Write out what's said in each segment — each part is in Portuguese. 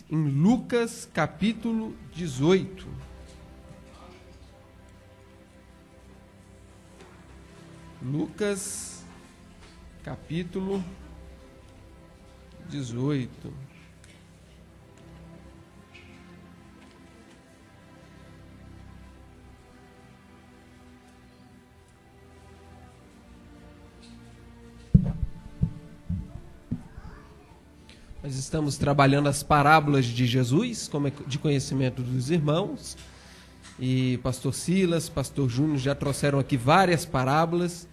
Em Lucas capítulo 18. Lucas capítulo 18. Nós estamos trabalhando as parábolas de Jesus, como é de conhecimento dos irmãos. E pastor Silas, pastor Júnior já trouxeram aqui várias parábolas.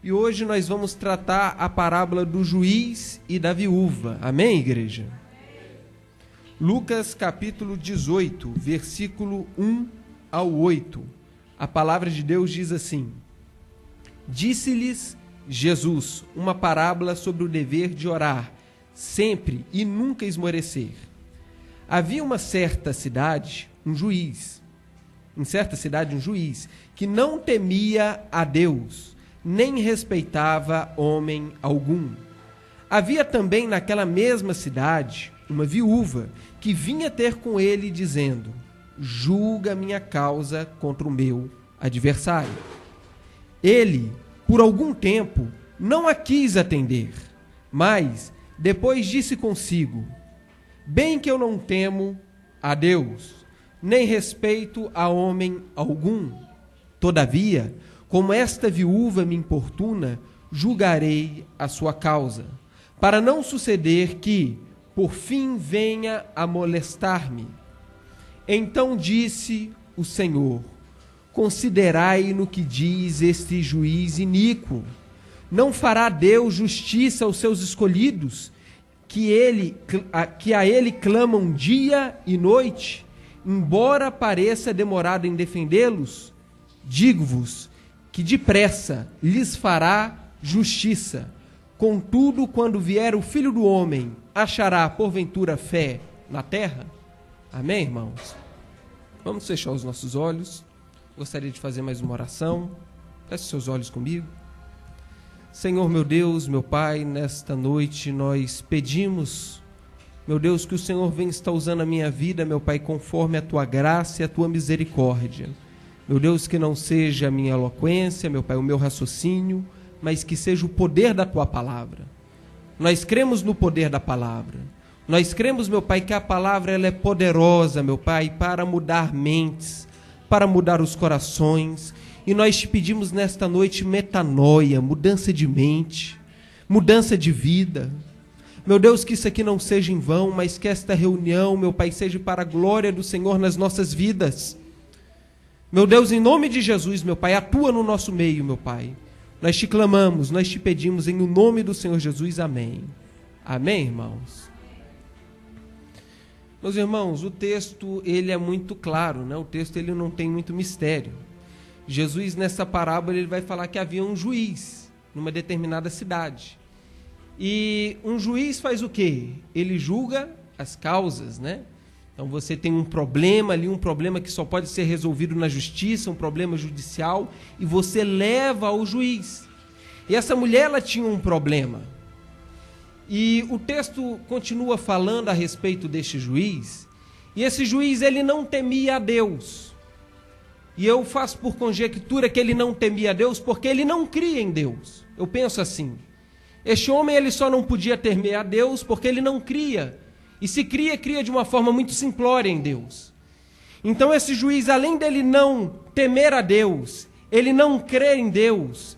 E hoje nós vamos tratar a parábola do juiz e da viúva. Amém, igreja? Lucas capítulo 18, versículo 1 ao 8. A palavra de Deus diz assim: Disse-lhes Jesus uma parábola sobre o dever de orar sempre e nunca esmorecer. Havia em certa cidade um juiz, que não temia a Deus, nem respeitava homem algum. Havia também naquela mesma cidade uma viúva que vinha ter com ele dizendo: julga minha causa contra o meu adversário. Ele, por algum tempo, não a quis atender, mas depois disse consigo: bem que eu não temo a Deus, nem respeito a homem algum. Todavia, como esta viúva me importuna, julgarei a sua causa, para não suceder que, por fim, venha a molestar-me. Então disse o Senhor: considerai no que diz este juiz iníquo. Não fará Deus justiça aos seus escolhidos, que a ele clamam dia e noite, embora pareça demorado em defendê-los? Digo-vos que depressa lhes fará justiça. Contudo, quando vier o Filho do Homem, achará porventura fé na terra? Amém, irmãos? Vamos fechar os nossos olhos. Gostaria de fazer mais uma oração. Feche seus olhos comigo. Senhor, meu Deus, meu Pai, nesta noite nós pedimos, meu Deus, que o Senhor venha estar usando a minha vida, meu Pai, conforme a Tua graça e a Tua misericórdia. Meu Deus, que não seja a minha eloquência, meu Pai, o meu raciocínio, mas que seja o poder da Tua palavra. Nós cremos no poder da palavra. Nós cremos, meu Pai, que a palavra ela é poderosa, meu Pai, para mudar mentes, para mudar os corações. E nós te pedimos nesta noite metanoia, mudança de mente, mudança de vida. Meu Deus, que isso aqui não seja em vão, mas que esta reunião, meu Pai, seja para a glória do Senhor nas nossas vidas. Meu Deus, em nome de Jesus, meu Pai, atua no nosso meio, meu Pai. Nós te clamamos, nós te pedimos em o nome do Senhor Jesus. Amém. Amém, irmãos? Meus irmãos, o texto ele é muito claro, né? O texto ele não tem muito mistério. Jesus, nessa parábola, ele vai falar que havia um juiz numa determinada cidade. E um juiz faz o quê? Ele julga as causas, né? Então você tem um problema ali, um problema que só pode ser resolvido na justiça, um problema judicial, e você leva ao juiz. E essa mulher, ela tinha um problema. E o texto continua falando a respeito deste juiz, e esse juiz, ele não temia a Deus. E eu faço por conjectura que ele não temia a Deus porque ele não cria em Deus. Eu penso assim, este homem ele só não podia temer a Deus porque ele não cria. E se cria, cria de uma forma muito simplória em Deus. Então esse juiz, além dele não temer a Deus, ele não crer em Deus,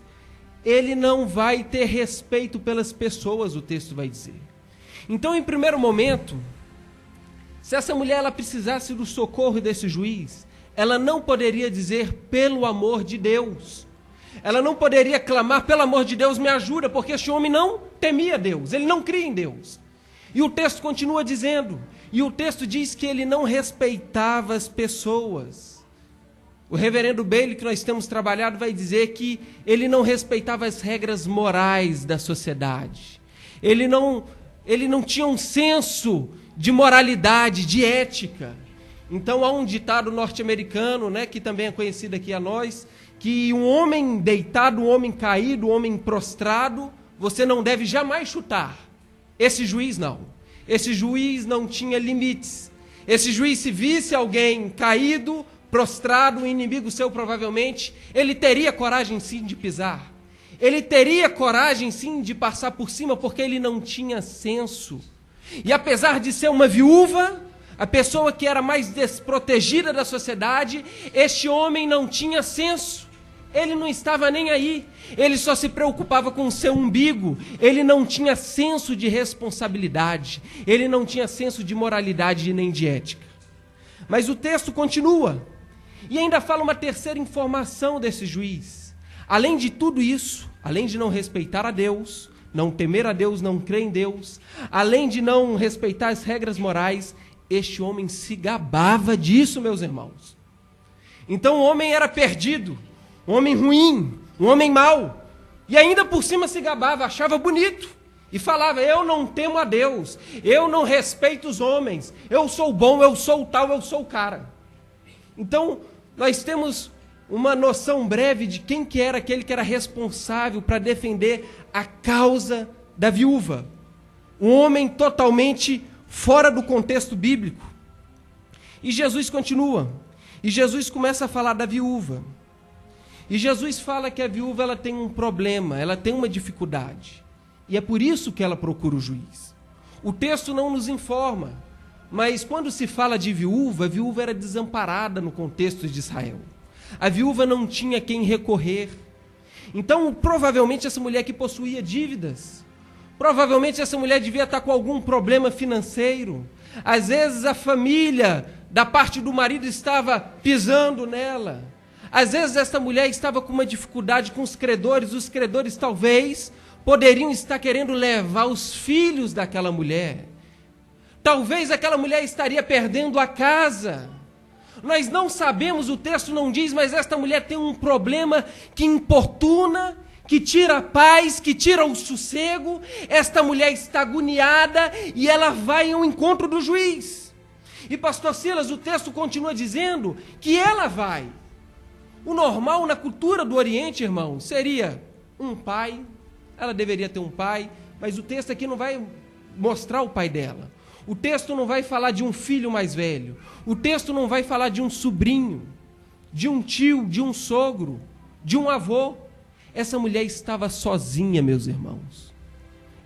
ele não vai ter respeito pelas pessoas, o texto vai dizer. Então, em primeiro momento, se essa mulher ela precisasse do socorro desse juiz, ela não poderia dizer pelo amor de Deus. Ela não poderia clamar pelo amor de Deus, me ajuda, porque este homem não temia Deus, ele não cria em Deus. E o texto continua dizendo, e o texto diz que ele não respeitava as pessoas. O reverendo Bailey, que nós temos trabalhado, vai dizer que ele não respeitava as regras morais da sociedade. Ele não tinha um senso de moralidade, de ética. Então há um ditado norte-americano, né, que também é conhecido aqui a nós, que um homem deitado, um homem caído, um homem prostrado, você não deve jamais chutar. Esse juiz não. Esse juiz não tinha limites. Esse juiz, se visse alguém caído, prostrado, um inimigo seu provavelmente, ele teria coragem sim de pisar. Ele teria coragem sim de passar por cima, porque ele não tinha senso. E apesar de ser uma viúva, a pessoa que era mais desprotegida da sociedade, este homem não tinha senso. Ele não estava nem aí. Ele só se preocupava com o seu umbigo. Ele não tinha senso de responsabilidade. Ele não tinha senso de moralidade nem de ética. Mas o texto continua. E ainda fala uma terceira informação desse juiz. Além de tudo isso, além de não respeitar a Deus, não temer a Deus, não crer em Deus, além de não respeitar as regras morais, este homem se gabava disso, meus irmãos. Então o homem era perdido, um homem ruim, um homem mau, e ainda por cima se gabava, achava bonito, e falava: eu não temo a Deus, eu não respeito os homens, eu sou bom, eu sou o tal, eu sou o cara. Então nós temos uma noção breve de quem que era aquele que era responsável para defender a causa da viúva. Um homem totalmente fora do contexto bíblico. E Jesus continua. E Jesus começa a falar da viúva. E Jesus fala que a viúva ela tem um problema, ela tem uma dificuldade. E é por isso que ela procura o juiz. O texto não nos informa, mas quando se fala de viúva, a viúva era desamparada no contexto de Israel. A viúva não tinha quem recorrer. Então, provavelmente essa mulher que possuía dívidas, provavelmente essa mulher devia estar com algum problema financeiro. Às vezes a família da parte do marido estava pisando nela. Às vezes essa mulher estava com uma dificuldade com os credores talvez poderiam estar querendo levar os filhos daquela mulher. Talvez aquela mulher estaria perdendo a casa. Nós não sabemos, o texto não diz, mas esta mulher tem um problema que importuna, que tira a paz, que tira o sossego. Esta mulher está agoniada e ela vai ao encontro do juiz. E pastor Silas, o texto continua dizendo que ela vai. O normal na cultura do Oriente, irmão, seria um pai. Ela deveria ter um pai, mas o texto aqui não vai mostrar o pai dela. O texto não vai falar de um filho mais velho. O texto não vai falar de um sobrinho, de um tio, de um sogro, de um avô. Essa mulher estava sozinha, meus irmãos.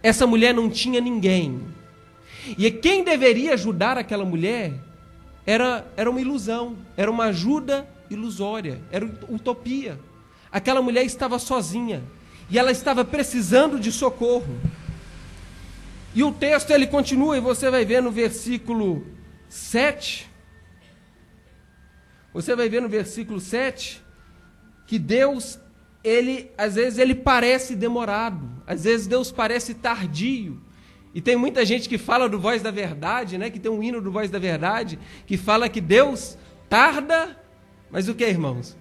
Essa mulher não tinha ninguém. E quem deveria ajudar aquela mulher era uma ilusão, era uma ajuda ilusória, era utopia. Aquela mulher estava sozinha e ela estava precisando de socorro. E o texto ele continua, e você vai ver no versículo 7. Você vai ver no versículo 7 que Deus, às vezes ele parece demorado, às vezes Deus parece tardio. E tem muita gente que fala do Voz da Verdade, né? Que tem um hino do Voz da Verdade, que fala que Deus tarda, mas o que, irmãos?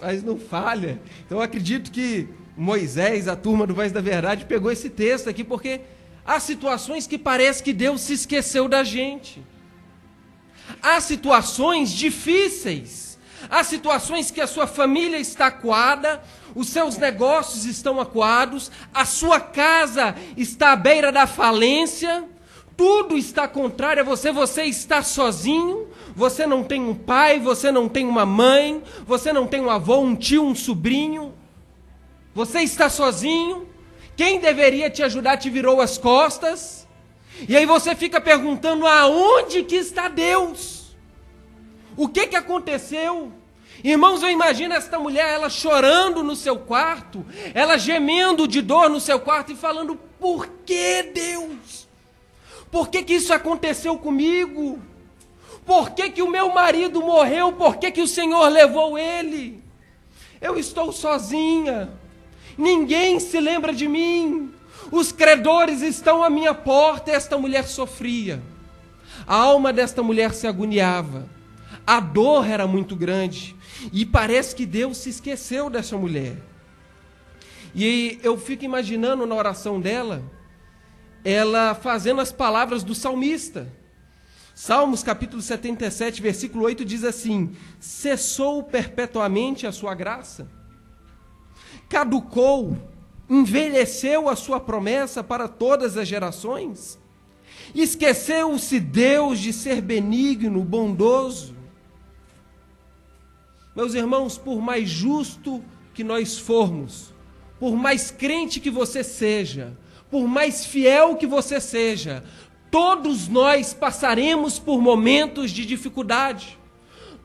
Mas não falha. Então eu acredito que Moisés, a turma do Voz da Verdade, pegou esse texto aqui, porque há situações que parece que Deus se esqueceu da gente. Há situações difíceis. Há situações que a sua família está acuada, os seus negócios estão acuados, a sua casa está à beira da falência, tudo está contrário a você, você está sozinho, você não tem um pai, você não tem uma mãe, você não tem um avô, um tio, um sobrinho, você está sozinho. Quem deveria te ajudar te virou as costas. E aí você fica perguntando: aonde que está Deus? O que aconteceu? Irmãos, eu imagino esta mulher, ela chorando no seu quarto, ela gemendo de dor no seu quarto e falando: por que, Deus? Por que isso aconteceu comigo? Por que o meu marido morreu? Por que o Senhor levou ele? Eu estou sozinha. Ninguém se lembra de mim. Os credores estão à minha porta. Esta mulher sofria. A alma desta mulher se agoniava. A dor era muito grande. E parece que Deus se esqueceu dessa mulher. E eu fico imaginando na oração dela, ela fazendo as palavras do salmista. Salmos capítulo 77, versículo 8 diz assim: cessou perpetuamente a sua graça? Caducou envelheceu a sua promessa para todas as gerações? Esqueceu-se Deus de ser benigno, bondoso? Meus irmãos, por mais justo que nós formos, por mais crente que você seja, por mais fiel que você seja, todos nós passaremos por momentos de dificuldade.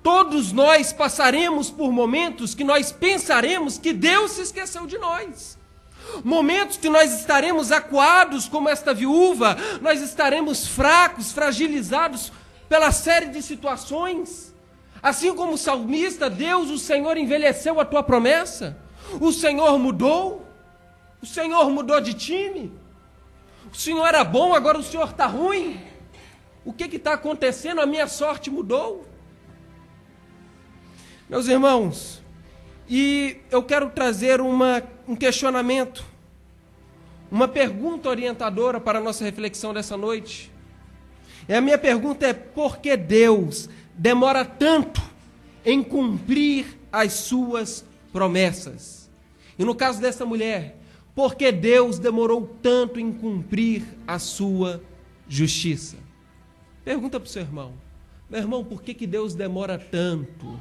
Todos nós passaremos por momentos que nós pensaremos que Deus se esqueceu de nós. Momentos que nós estaremos acuados como esta viúva, nós estaremos fracos, fragilizados pela série de situações. Assim como o salmista, Deus, o Senhor envelheceu a tua promessa, o Senhor mudou de time, o Senhor era bom, agora o Senhor está ruim. O que está acontecendo? A minha sorte mudou. Meus irmãos, e eu quero trazer um questionamento, uma pergunta orientadora para a nossa reflexão dessa noite. E a minha pergunta é: por que Deus demora tanto em cumprir as suas promessas? E no caso dessa mulher, por que Deus demorou tanto em cumprir a sua justiça? Pergunta para o seu irmão: meu irmão, por que Deus demora tanto?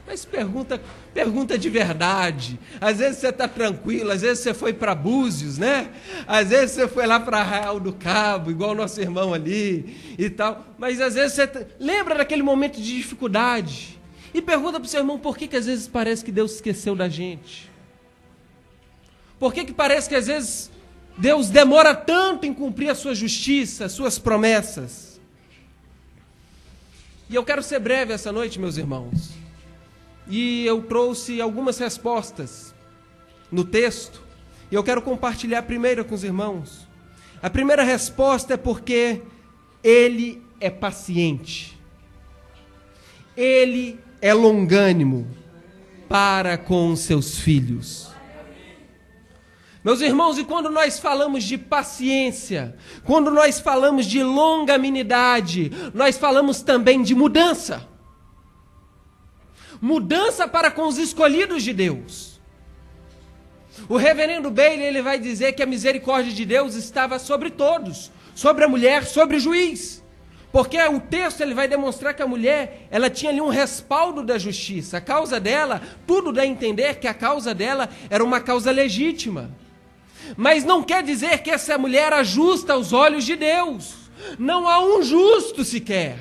Mas pergunta de verdade. Às vezes você está tranquilo, às vezes você foi para Búzios, né? Às vezes você foi lá para Arraial do Cabo, igual o nosso irmão ali e tal. Mas às vezes você lembra daquele momento de dificuldade. E pergunta para o seu irmão por que às vezes parece que Deus esqueceu da gente. Por que parece que às vezes Deus demora tanto em cumprir a sua justiça, as suas promessas? E eu quero ser breve essa noite, meus irmãos. E eu trouxe algumas respostas no texto, e eu quero compartilhar primeiro com os irmãos. A primeira resposta é porque Ele é paciente. Ele é longânimo para com os seus filhos. Meus irmãos, e quando nós falamos de paciência, quando nós falamos de longanimidade, nós falamos também de mudança. Mudança para com os escolhidos de Deus. O reverendo Bailey, ele vai dizer que a misericórdia de Deus estava sobre todos, sobre a mulher, sobre o juiz. Porque o texto ele vai demonstrar que a mulher, ela tinha ali um respaldo da justiça. A causa dela, tudo dá a entender que a causa dela era uma causa legítima. Mas não quer dizer que essa mulher era justa aos olhos de Deus. Não há um justo sequer.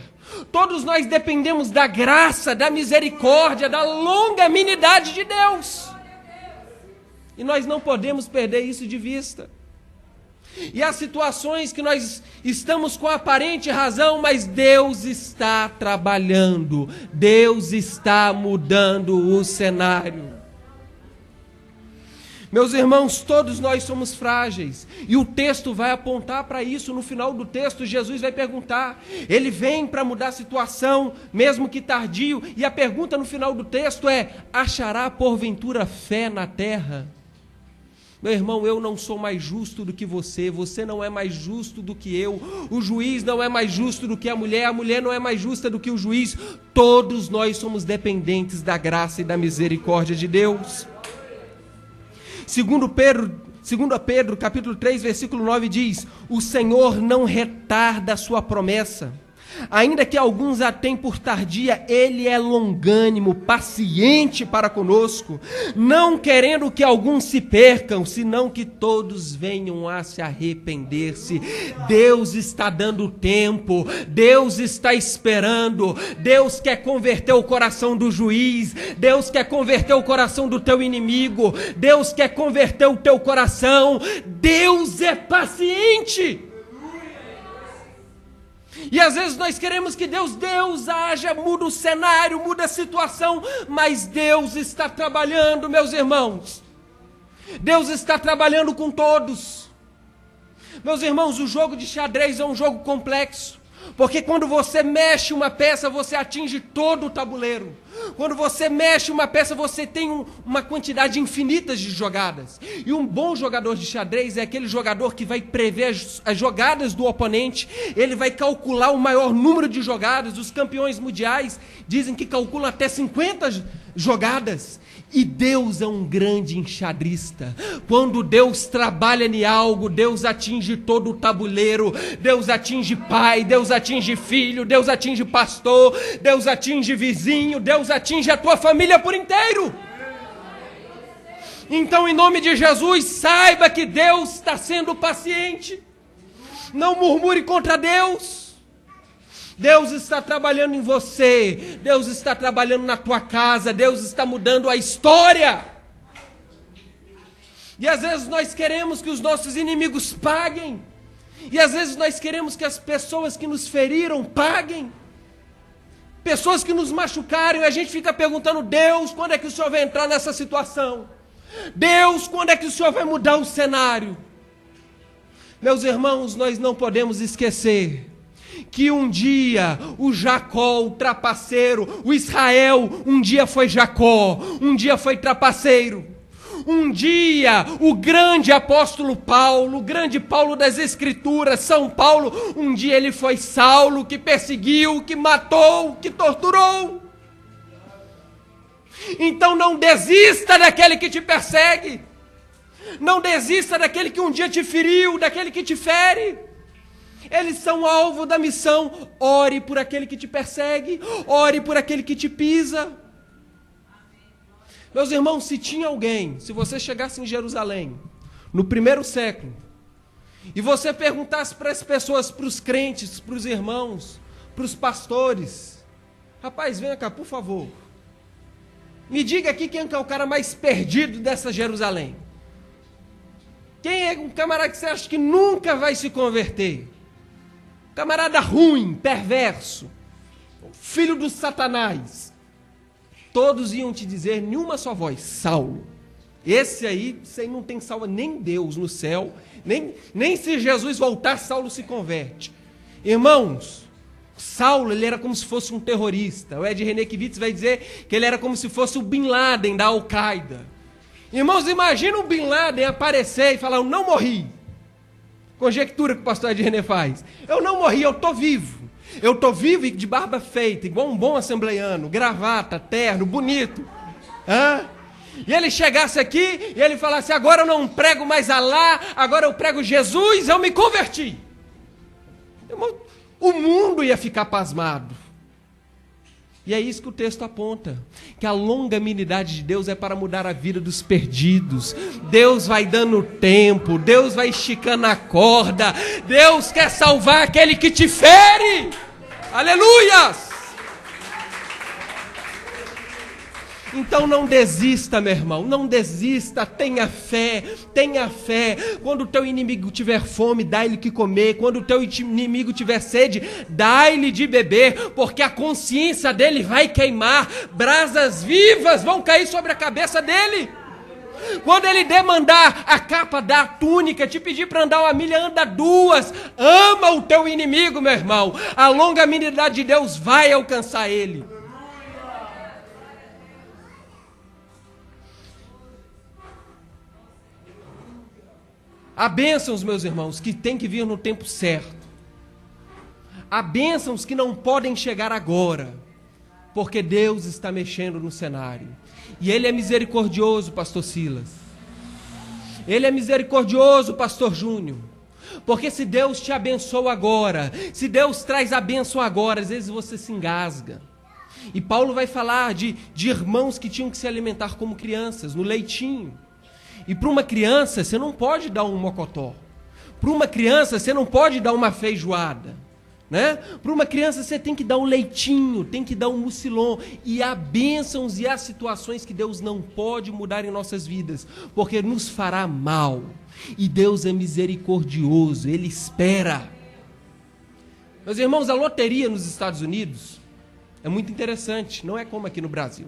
Todos nós dependemos da graça, da misericórdia, da longanimidade de Deus. E nós não podemos perder isso de vista. E há situações que nós estamos com aparente razão, mas Deus está trabalhando. Deus está mudando o cenário. Meus irmãos, todos nós somos frágeis, e o texto vai apontar para isso. No final do texto, Jesus vai perguntar, ele vem para mudar a situação, mesmo que tardio, e a pergunta no final do texto é: achará porventura fé na terra? Meu irmão, eu não sou mais justo do que você, você não é mais justo do que eu, o juiz não é mais justo do que a mulher não é mais justa do que o juiz, todos nós somos dependentes da graça e da misericórdia de Deus. Segundo Pedro, capítulo 3, versículo 9 diz: o Senhor não retarda a sua promessa, ainda que alguns a tenham por tardia, Ele é longânimo, paciente para conosco, não querendo que alguns se percam, senão que todos venham a se arrepender-se. Deus está dando tempo, Deus está esperando, Deus quer converter o coração do juiz, Deus quer converter o coração do teu inimigo, Deus quer converter o teu coração. Deus é paciente. E às vezes nós queremos que Deus haja, muda o cenário, muda a situação, mas Deus está trabalhando, meus irmãos. Deus está trabalhando com todos. Meus irmãos, o jogo de xadrez é um jogo complexo, porque quando você mexe uma peça, você atinge todo o tabuleiro. Quando você mexe uma peça, você tem uma quantidade infinita de jogadas. E um bom jogador de xadrez é aquele jogador que vai prever as jogadas do oponente. Ele vai calcular o maior número de jogadas. Os campeões mundiais dizem que calculam até 50 jogadas. E Deus é um grande enxadrista. Quando Deus trabalha em algo, Deus atinge todo o tabuleiro. Deus atinge pai, Deus atinge filho, Deus atinge pastor, Deus atinge vizinho, Deus atinge a tua família por inteiro. Então, em nome de Jesus, saiba que Deus está sendo paciente. Não murmure contra Deus. Deus está trabalhando em você, Deus está trabalhando na tua casa, Deus está mudando a história. E às vezes nós queremos que os nossos inimigos paguem, e às vezes nós queremos que as pessoas que nos feriram paguem, pessoas que nos machucaram, e a gente fica perguntando: Deus, quando é que o Senhor vai entrar nessa situação? Deus, quando é que o Senhor vai mudar o cenário? Meus irmãos, nós não podemos esquecer que um dia o Jacó, o trapaceiro, o Israel, um dia foi Jacó, um dia foi trapaceiro. Um dia o grande apóstolo Paulo, o grande Paulo das Escrituras, São Paulo, um dia ele foi Saulo, que perseguiu, que matou, que torturou. Então não desista daquele que te persegue, não desista daquele que um dia te feriu, daquele que te fere. Eles são alvo da missão. Ore por aquele que te persegue, ore por aquele que te pisa. Meus irmãos, se tinha alguém, se você chegasse em Jerusalém, no primeiro século, e você perguntasse para as pessoas, para os crentes, para os irmãos, para os pastores: rapaz, venha cá, por favor, me diga aqui quem é o cara mais perdido dessa Jerusalém. Quem é um camarada que você acha que nunca vai se converter? Camarada ruim, perverso, filho do Satanás. Todos iam te dizer, em uma só voz: Saulo. Esse aí não tem salva nem Deus no céu, nem se Jesus voltar, Saulo se converte. Irmãos, Saulo, ele era como se fosse um terrorista. O Ed Renekiewicz vai dizer que ele era como se fosse o Bin Laden da Al-Qaeda. Irmãos, imagina o Bin Laden aparecer e falar: eu não morri. Conjectura que o pastor Ed René faz: eu não morri, eu estou vivo. Eu estou vivo e de barba feita, igual um bom assembleiano, gravata, terno, bonito. E ele chegasse aqui e ele falasse: agora eu não prego mais Alá, agora eu prego Jesus, eu me converti. Irmão, o mundo ia ficar pasmado. E é isso que o texto aponta, que a longanimidade de Deus é para mudar a vida dos perdidos. Deus vai dando tempo, Deus vai esticando a corda, Deus quer salvar aquele que te fere. Aleluias! Então não desista, meu irmão, não desista, tenha fé, tenha fé. Quando o teu inimigo tiver fome, dá-lhe o que comer. Quando o teu inimigo tiver sede, dá-lhe de beber, porque a consciência dele vai queimar, brasas vivas vão cair sobre a cabeça dele. Quando ele demandar a capa da túnica, te pedir para andar 1 milha, anda 2. Ama o teu inimigo, meu irmão, a longanimidade de Deus vai alcançar ele. Há bênçãos, meus irmãos, que tem que vir no tempo certo. Há bênçãos que não podem chegar agora, porque Deus está mexendo no cenário. E Ele é misericordioso, pastor Silas. Ele é misericordioso, pastor Júnior. Porque se Deus te abençoa agora, se Deus traz a bênção agora, às vezes você se engasga. E Paulo vai falar de irmãos que tinham que se alimentar como crianças, no leitinho. E para uma criança, você não pode dar um mocotó. Para uma criança, você não pode dar uma feijoada. Né? Para uma criança, você tem que dar um leitinho, tem que dar um mucilon. E há bênçãos e há situações que Deus não pode mudar em nossas vidas, porque nos fará mal. E Deus é misericordioso, Ele espera. Meus irmãos, a loteria nos Estados Unidos é muito interessante, não é como aqui no Brasil.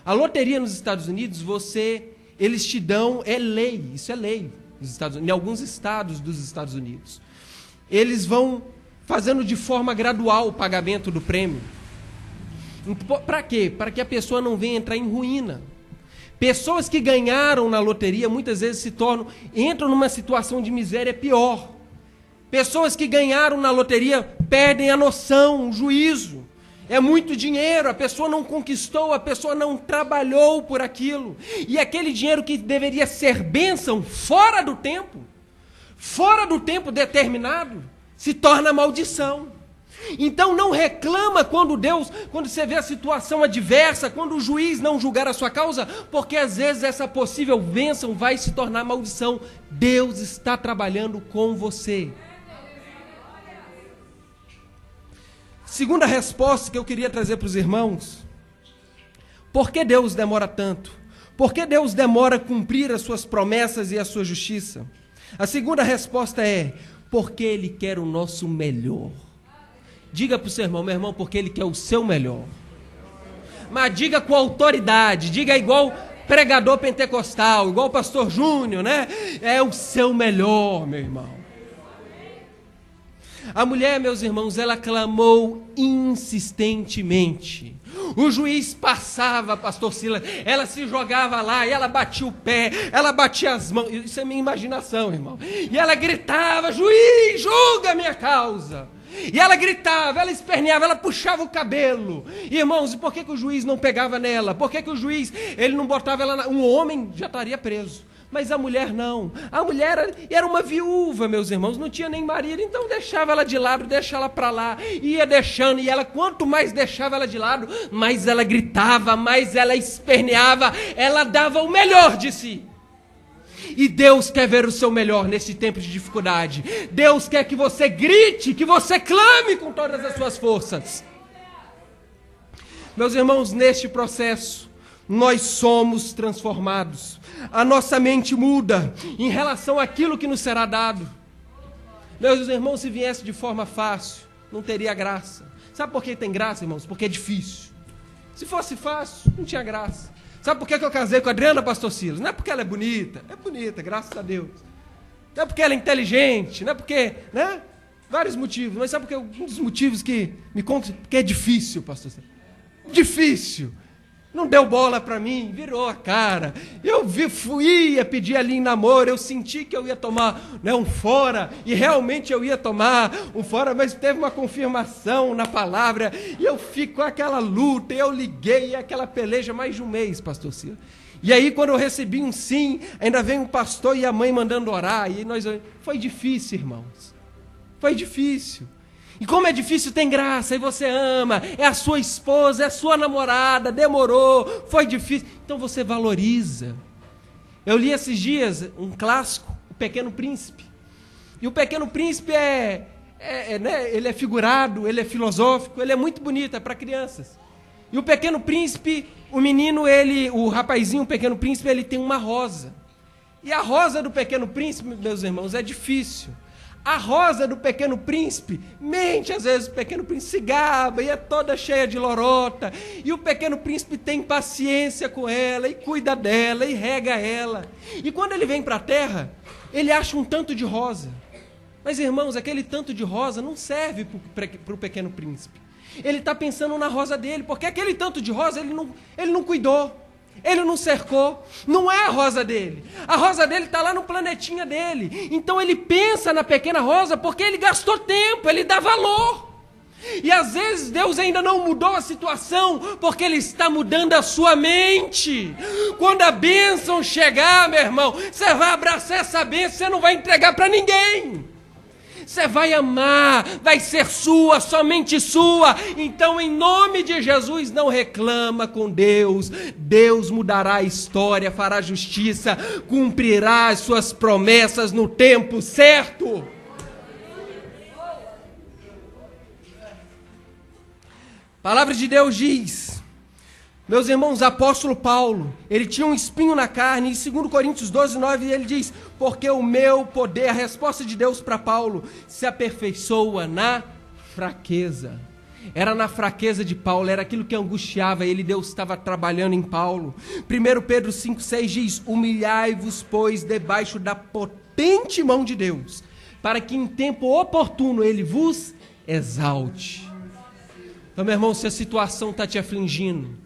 A loteria nos Estados Unidos, eles te dão, é lei, isso é lei nos Estados Unidos, em alguns estados dos Estados Unidos. Eles vão fazendo de forma gradual o pagamento do prêmio. Para quê? Para que a pessoa não venha entrar em ruína. Pessoas que ganharam na loteria muitas vezes entram numa situação de miséria pior. Pessoas que ganharam na loteria perdem a noção, o juízo. É muito dinheiro, a pessoa não conquistou, a pessoa não trabalhou por aquilo. E aquele dinheiro que deveria ser bênção fora do tempo determinado, se torna maldição. Então não reclama quando você vê a situação adversa, quando o juiz não julgar a sua causa, porque às vezes essa possível bênção vai se tornar maldição. Deus está trabalhando com você. Segunda resposta que eu queria trazer para os irmãos: por que Deus demora tanto? Por que Deus demora a cumprir as suas promessas e a sua justiça? A segunda resposta é: porque Ele quer o nosso melhor. Diga para o seu irmão: meu irmão, porque Ele quer o seu melhor. Mas diga com autoridade, diga igual pregador pentecostal, igual o pastor Júnior, né? É o seu melhor, meu irmão. A mulher, meus irmãos, ela clamou insistentemente. O juiz passava, pastor Silas, ela se jogava lá, e ela batia o pé, ela batia as mãos, isso é minha imaginação, irmão. E ela gritava: juiz, julga a minha causa. E ela gritava, ela esperneava, ela puxava o cabelo. Irmãos, e por que o juiz não pegava nela? Por que o juiz, ele não botava ela um homem já estaria preso. Mas a mulher não. A mulher era uma viúva, meus irmãos, não tinha nem marido, então deixava ela de lado, deixava ela para lá, ia deixando, e ela, quanto mais deixava ela de lado, mais ela gritava, mais ela esperneava, ela dava o melhor de si. E Deus quer ver o seu melhor nesse tempo de dificuldade. Deus quer que você grite, que você clame com todas as suas forças. Meus irmãos, neste processo, nós somos transformados. A nossa mente muda em relação àquilo que nos será dado. Meus irmãos, se viesse de forma fácil, não teria graça. Sabe por que tem graça, irmãos? Porque é difícil. Se fosse fácil, não tinha graça. Sabe por que eu casei com a Adriana, pastor Silas? Não é porque ela é bonita, graças a Deus. Não é porque ela é inteligente, não é porque, né? Vários motivos, mas sabe porque um dos motivos que me conta, porque é difícil, pastor Silas. Difícil. Não deu bola para mim, virou a cara. Eu ia pedir ali em namoro, eu senti que eu ia tomar, né, um fora, e realmente eu ia tomar um fora, mas teve uma confirmação na palavra, e eu fico com aquela luta, e eu liguei, aquela peleja mais de um mês, pastor Ciro. E aí quando eu recebi um sim, ainda vem um pastor e a mãe mandando orar, e foi difícil, irmãos. Foi difícil. E como é difícil, tem graça, e você ama, é a sua esposa, é a sua namorada, demorou, foi difícil, então você valoriza. Eu li esses dias um clássico, O Pequeno Príncipe, e O Pequeno Príncipe né, ele é figurado, ele é filosófico, ele é muito bonito, é para crianças. E o Pequeno Príncipe, o rapazinho, o Pequeno Príncipe, ele tem uma rosa, e a rosa do Pequeno Príncipe, meus irmãos, é difícil. A rosa do Pequeno Príncipe mente, às vezes o Pequeno Príncipe se gaba e é toda cheia de lorota, e o Pequeno Príncipe tem paciência com ela, e cuida dela, e rega ela, e quando ele vem para a terra, ele acha um tanto de rosa, mas irmãos, aquele tanto de rosa não serve para o Pequeno Príncipe, ele está pensando na rosa dele, porque aquele tanto de rosa ele não cuidou, ele não cercou, não é a rosa dele está lá no planetinha dele, então ele pensa na pequena rosa porque ele gastou tempo, ele dá valor, e às vezes Deus ainda não mudou a situação, porque Ele está mudando a sua mente. Quando a bênção chegar, meu irmão, você vai abraçar essa bênção, você não vai entregar para ninguém, você vai amar, vai ser sua, somente sua. Então, em nome de Jesus, não reclama com Deus. Deus mudará a história, fará justiça, cumprirá as suas promessas no tempo certo. A palavra de Deus diz, meus irmãos, apóstolo Paulo, ele tinha um espinho na carne, em 2 Coríntios 12:9, ele diz, porque o meu poder, a resposta de Deus para Paulo, se aperfeiçoa na fraqueza. Era na fraqueza de Paulo, era aquilo que angustiava ele, Deus estava trabalhando em Paulo. 1 Pedro 5,6 diz, humilhai-vos, pois, debaixo da potente mão de Deus, para que em tempo oportuno ele vos exalte. Então, meu irmão, se a situação está te afligindo,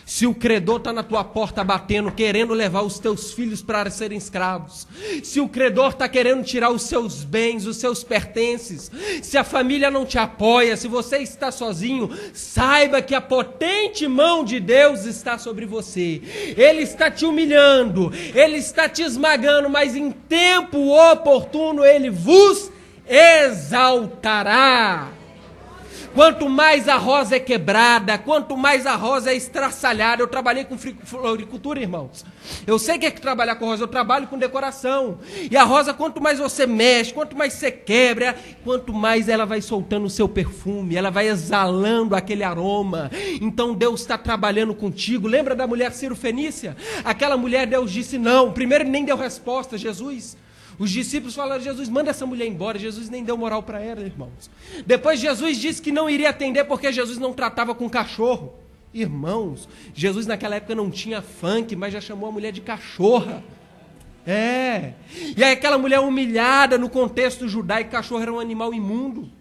se o credor está na tua porta batendo, querendo levar os teus filhos para serem escravos, se o credor está querendo tirar os seus bens, os seus pertences, se a família não te apoia, se você está sozinho, saiba que a potente mão de Deus está sobre você. Ele está te humilhando, Ele está te esmagando, mas em tempo oportuno Ele vos exaltará. Quanto mais a rosa é quebrada, quanto mais a rosa é estraçalhada. Eu trabalhei com floricultura, irmãos. Eu sei que é que trabalhar com rosa, eu trabalho com decoração. E a rosa, quanto mais você mexe, quanto mais você quebra, quanto mais ela vai soltando o seu perfume, ela vai exalando aquele aroma. Então Deus está trabalhando contigo. Lembra da mulher Ciro-Fenícia? Aquela mulher, Deus disse não. Primeiro nem deu resposta, Jesus. Os discípulos falaram, Jesus, manda essa mulher embora. Jesus nem deu moral para ela, irmãos. Depois Jesus disse que não iria atender porque Jesus não tratava com cachorro. Irmãos, Jesus naquela época não tinha funk, mas já chamou a mulher de cachorra. E aí aquela mulher humilhada no contexto judaico, cachorro era um animal imundo.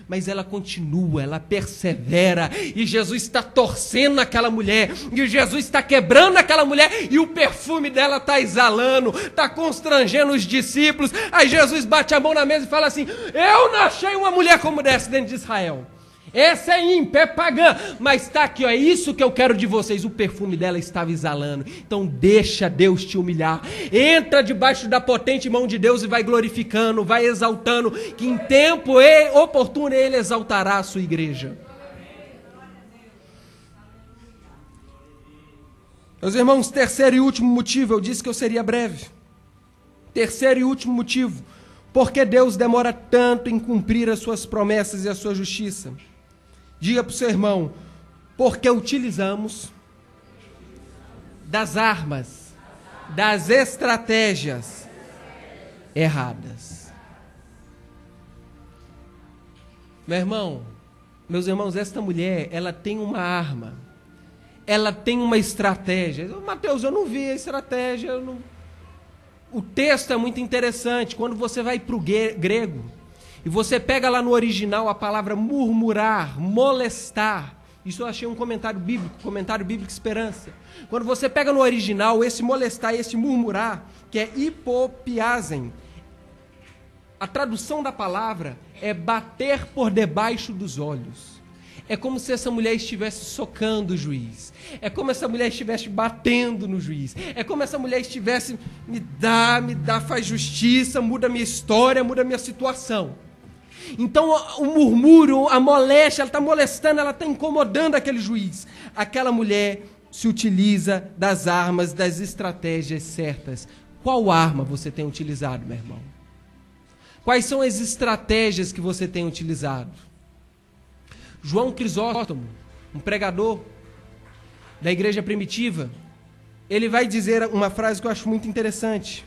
Mas ela continua, ela persevera, e Jesus está torcendo aquela mulher, e Jesus está quebrando aquela mulher, e o perfume dela está exalando, está constrangendo os discípulos. Aí Jesus bate a mão na mesa e fala assim, eu não achei uma mulher como dessa dentro de Israel. Essa é ímpia, é pagã, mas está aqui, ó, é isso que eu quero de vocês. O perfume dela estava exalando. Então deixa Deus te humilhar, entra debaixo da potente mão de Deus e vai glorificando, vai exaltando, que em tempo oportuno Ele exaltará a sua igreja. Meus irmãos, terceiro e último motivo, eu disse que eu seria breve. Terceiro e último motivo, porque Deus demora tanto em cumprir as suas promessas e a sua justiça. Diga para o seu irmão, porque utilizamos das armas, das estratégias erradas. Meus irmãos, esta mulher, ela tem uma arma, ela tem uma estratégia. Mateus, eu não vi a estratégia. O texto é muito interessante, quando você vai para o grego, e você pega lá no original a palavra murmurar, molestar. Isso eu achei um comentário bíblico Esperança. Quando você pega no original, esse molestar, esse murmurar, que é hipopiasen, a tradução da palavra é bater por debaixo dos olhos. É como se essa mulher estivesse socando o juiz. É como se essa mulher estivesse batendo no juiz. É como se essa mulher estivesse, me dá, faz justiça, muda minha história, muda minha situação. Então o murmúrio, a moléstia, ela está molestando, ela está incomodando aquele juiz. Aquela mulher se utiliza das armas, das estratégias certas. Qual arma você tem utilizado, meu irmão? Quais são as estratégias que você tem utilizado? João Crisóstomo, um pregador da igreja primitiva, ele vai dizer uma frase que eu acho muito interessante.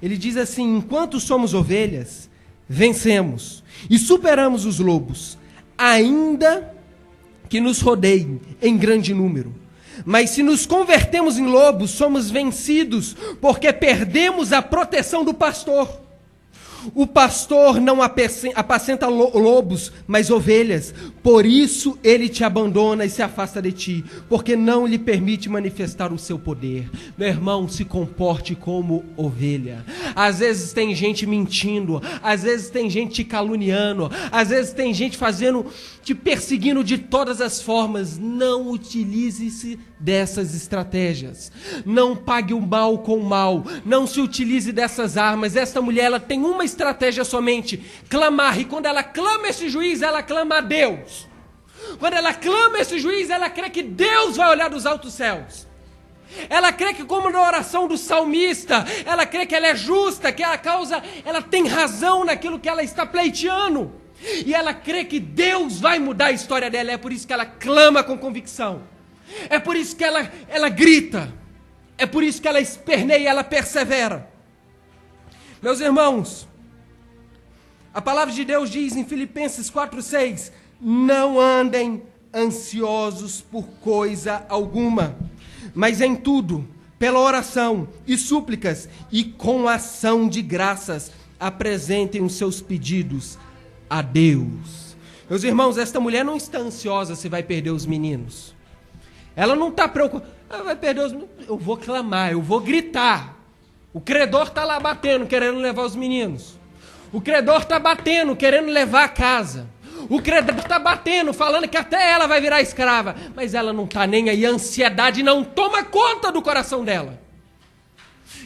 Ele diz assim, enquanto somos ovelhas, vencemos e superamos os lobos, ainda que nos rodeiem em grande número. Mas se nos convertemos em lobos, somos vencidos, porque perdemos a proteção do pastor. O pastor não apacenta lobos, mas ovelhas. Por isso ele te abandona e se afasta de ti, porque não lhe permite manifestar o seu poder. Meu irmão, se comporte como ovelha. Às vezes tem gente mentindo, às vezes tem gente te caluniando, às vezes tem gente te perseguindo de todas as formas. Não utilize-se dessas estratégias. Não pague o mal com o mal. Não se utilize dessas armas. Esta mulher, ela tem uma estratégia somente, clamar. E quando ela clama esse juiz, ela clama a Deus. Quando ela clama esse juiz, ela crê que Deus vai olhar dos altos céus. Ela crê que, como na oração do salmista, ela crê que ela é justa, que ela tem razão naquilo que ela está pleiteando. E ela crê que Deus vai mudar a história dela. É por isso que ela clama com convicção. É por isso que ela grita. É por isso que ela esperneia, ela persevera. Meus irmãos, a palavra de Deus diz em Filipenses 4:6, não andem ansiosos por coisa alguma, mas em tudo, pela oração e súplicas e com ação de graças, apresentem os seus pedidos a Deus. Meus irmãos, esta mulher não está ansiosa se vai perder os meninos. Ela não está preocupada. Vai perder os meninos. Eu vou clamar, eu vou gritar. O credor está lá batendo, querendo levar os meninos. O credor está batendo, querendo levar a casa. O credor está batendo, falando que até ela vai virar escrava. Mas ela não está nem aí, a ansiedade não toma conta do coração dela.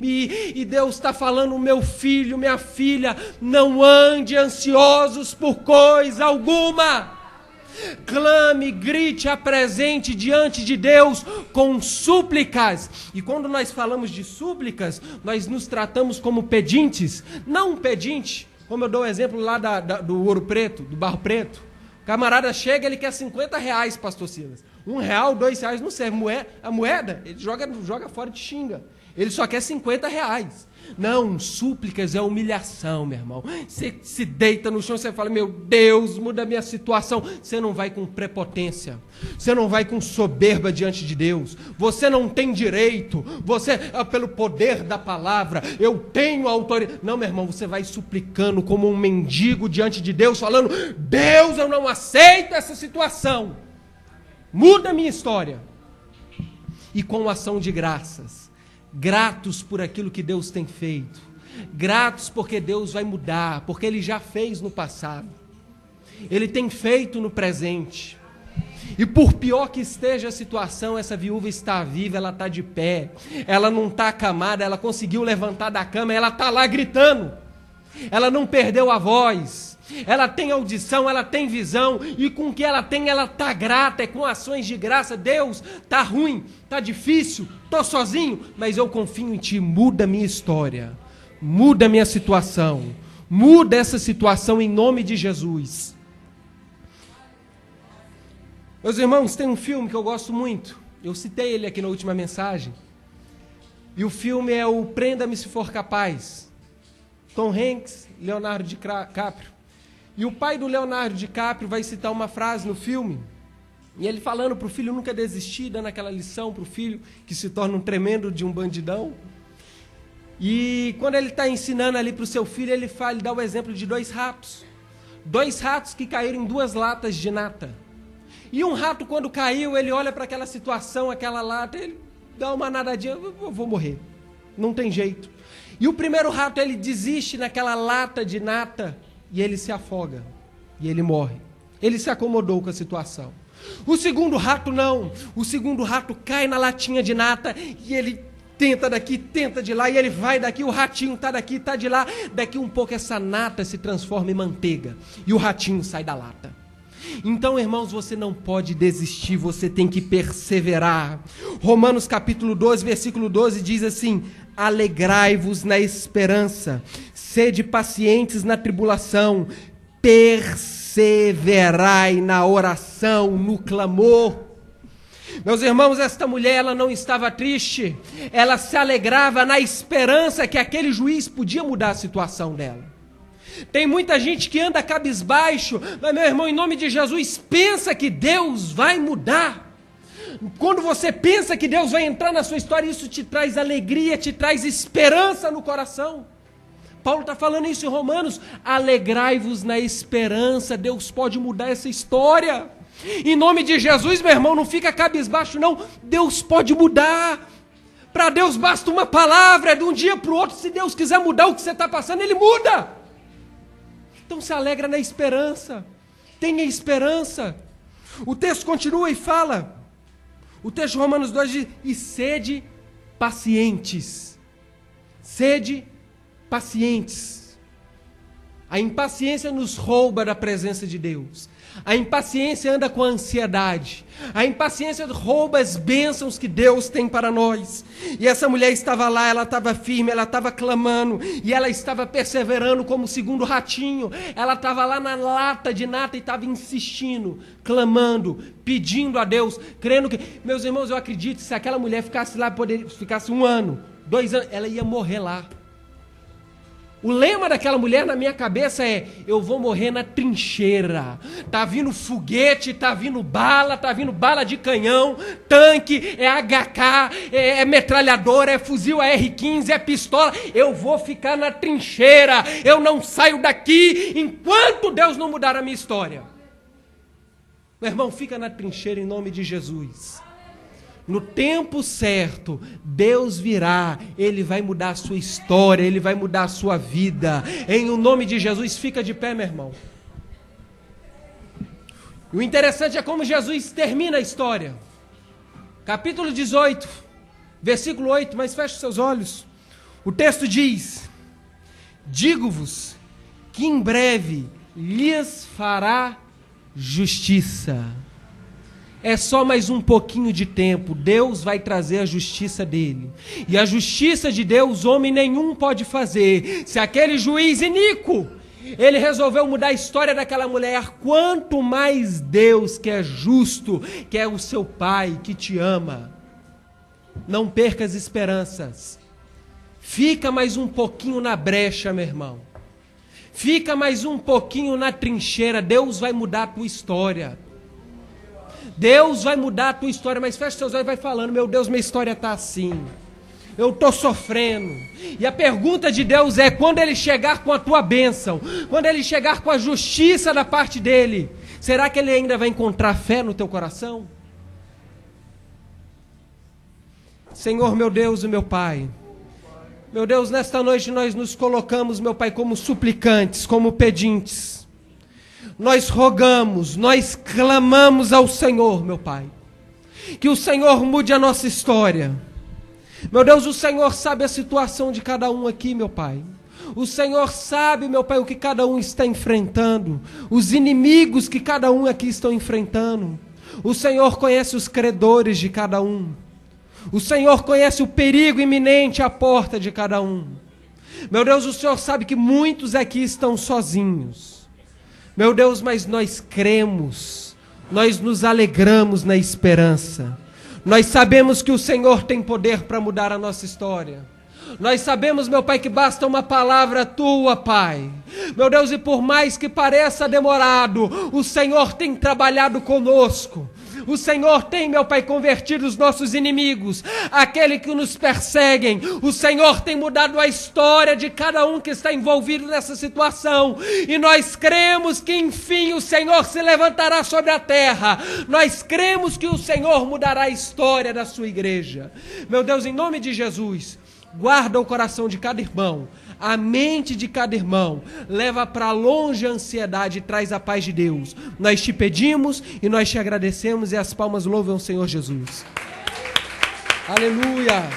E Deus está falando, meu filho, minha filha, não ande ansiosos por coisa alguma. Clame, grite, apresente diante de Deus com súplicas. E quando nós falamos de súplicas, nós nos tratamos como pedintes. Não um pedinte, como eu dou o exemplo lá do ouro preto, do barro preto. O camarada chega, ele quer R$50, pastor Silas. R$1, R$2 não serve. A moeda, ele joga fora e te xinga. Ele só quer R$50. Não, súplicas é humilhação, meu irmão. Você se deita no chão, você fala, meu Deus, muda a minha situação. Você não vai com prepotência. Você não vai com soberba diante de Deus. Você não tem direito. Você, pelo poder da palavra, eu tenho autoridade. Não, meu irmão, você vai suplicando como um mendigo diante de Deus, falando, Deus, eu não aceito essa situação. Muda a minha história. E com ação de graças. Gratos por aquilo que Deus tem feito, gratos porque Deus vai mudar, porque Ele já fez no passado, Ele tem feito no presente, e por pior que esteja a situação, essa viúva está viva, ela está de pé, ela não está acamada, ela conseguiu levantar da cama, ela está lá gritando, ela não perdeu a voz, ela tem audição, ela tem visão, e com o que ela tem, ela está grata, é com ações de graça. Deus, está ruim, está difícil, estou sozinho, mas eu confio em Ti, muda a minha história, muda a minha situação, muda essa situação em nome de Jesus. Meus irmãos, tem um filme que eu gosto muito, eu citei ele aqui na última mensagem, e o filme é o Prenda-me se for capaz, Tom Hanks, Leonardo DiCaprio. E o pai do Leonardo DiCaprio vai citar uma frase no filme, e ele falando para o filho nunca desistir, dando aquela lição para o filho, que se torna um tremendo de um bandidão. E quando ele está ensinando ali para o seu filho, ele dá o exemplo de 2 ratos. 2 ratos que caíram em 2 latas de nata. E um rato, quando caiu, ele olha para aquela situação, aquela lata, ele dá uma nadadinha, eu vou morrer, não tem jeito. E o primeiro rato, ele desiste naquela lata de nata, e ele se afoga, e ele morre. Ele se acomodou com a situação. O segundo rato não. O segundo rato cai na latinha de nata, e ele tenta daqui, tenta de lá, e ele vai daqui, o ratinho está daqui, está de lá. Daqui um pouco essa nata se transforma em manteiga, e o ratinho sai da lata. Então, irmãos, você não pode desistir, você tem que perseverar. Romanos capítulo 12, versículo 12 diz assim: alegrai-vos na esperança, sede pacientes na tribulação, perseverai na oração, no clamor. Meus irmãos, esta mulher, ela não estava triste, ela se alegrava na esperança que aquele juiz podia mudar a situação dela. Tem muita gente que anda cabisbaixo, mas, meu irmão, em nome de Jesus, pensa que Deus vai mudar. Quando você pensa que Deus vai entrar na sua história, isso te traz alegria, te traz esperança no coração. Paulo está falando isso em Romanos, alegrai-vos na esperança, Deus pode mudar essa história. Em nome de Jesus, meu irmão, não fica cabisbaixo não, Deus pode mudar. Para Deus basta uma palavra, de um dia para o outro, se Deus quiser mudar o que você está passando, Ele muda. Então se alegra na esperança, tenha esperança. O texto continua e fala, o texto de Romanos 2 diz, e sede pacientes. Sede pacientes. A impaciência nos rouba da presença de Deus. A impaciência anda com a ansiedade. A impaciência rouba as bênçãos que Deus tem para nós. E essa mulher estava lá, ela estava firme, ela estava clamando, e ela estava perseverando como o segundo ratinho. Ela estava lá na lata de nata e estava insistindo, clamando, pedindo a Deus, crendo que... Meus irmãos, eu acredito que se aquela mulher ficasse lá, ficasse 1 ano, 2 anos, ela ia morrer lá. O lema daquela mulher na minha cabeça é, eu vou morrer na trincheira. Tá vindo foguete, tá vindo bala de canhão, tanque, é HK, é metralhadora, é fuzil AR-15, é pistola. Eu vou ficar na trincheira, eu não saio daqui enquanto Deus não mudar a minha história. Meu irmão, fica na trincheira em nome de Jesus. No tempo certo, Deus virá, Ele vai mudar a sua história, Ele vai mudar a sua vida. Em o nome de Jesus, fica de pé, meu irmão. E o interessante é como Jesus termina a história. Capítulo 18, versículo 8, mas feche seus olhos. O texto diz: digo-vos que em breve lhes fará justiça. É só mais um pouquinho de tempo, Deus vai trazer a justiça dele. E a justiça de Deus, homem nenhum pode fazer. Se aquele juiz iníquo, ele resolveu mudar a história daquela mulher, quanto mais Deus, que é justo, que é o seu Pai, que te ama. Não perca as esperanças. Fica mais um pouquinho na brecha, meu irmão. Fica mais um pouquinho na trincheira, Deus vai mudar a tua história. Deus vai mudar a tua história, mas fecha seus olhos e vai falando: meu Deus, minha história está assim, eu estou sofrendo. E a pergunta de Deus é: quando Ele chegar com a tua bênção, quando Ele chegar com a justiça da parte dEle, será que Ele ainda vai encontrar fé no teu coração? Senhor, meu Deus e meu Pai, meu Deus, nesta noite nós nos colocamos, meu Pai, como suplicantes, como pedintes. Nós rogamos, nós clamamos ao Senhor, meu Pai, que o Senhor mude a nossa história. Meu Deus, o Senhor sabe a situação de cada um aqui, meu Pai. O Senhor sabe, meu Pai, o que cada um está enfrentando, os inimigos que cada um aqui estão enfrentando. O Senhor conhece os credores de cada um. O Senhor conhece o perigo iminente à porta de cada um. Meu Deus, o Senhor sabe que muitos aqui estão sozinhos. Meu Deus, mas nós cremos, nós nos alegramos na esperança. Nós sabemos que o Senhor tem poder para mudar a nossa história. Nós sabemos, meu Pai, que basta uma palavra tua, Pai. Meu Deus, e por mais que pareça demorado, o Senhor tem trabalhado conosco. O Senhor tem, meu Pai, convertido os nossos inimigos, aqueles que nos perseguem. O Senhor tem mudado a história de cada um que está envolvido nessa situação. E nós cremos que, enfim, o Senhor se levantará sobre a terra. Nós cremos que o Senhor mudará a história da sua igreja. Meu Deus, em nome de Jesus, guarda o coração de cada irmão, a mente de cada irmão, leva para longe a ansiedade e traz a paz de Deus. Nós te pedimos e nós te agradecemos, e as palmas louvam o Senhor Jesus. Aleluia!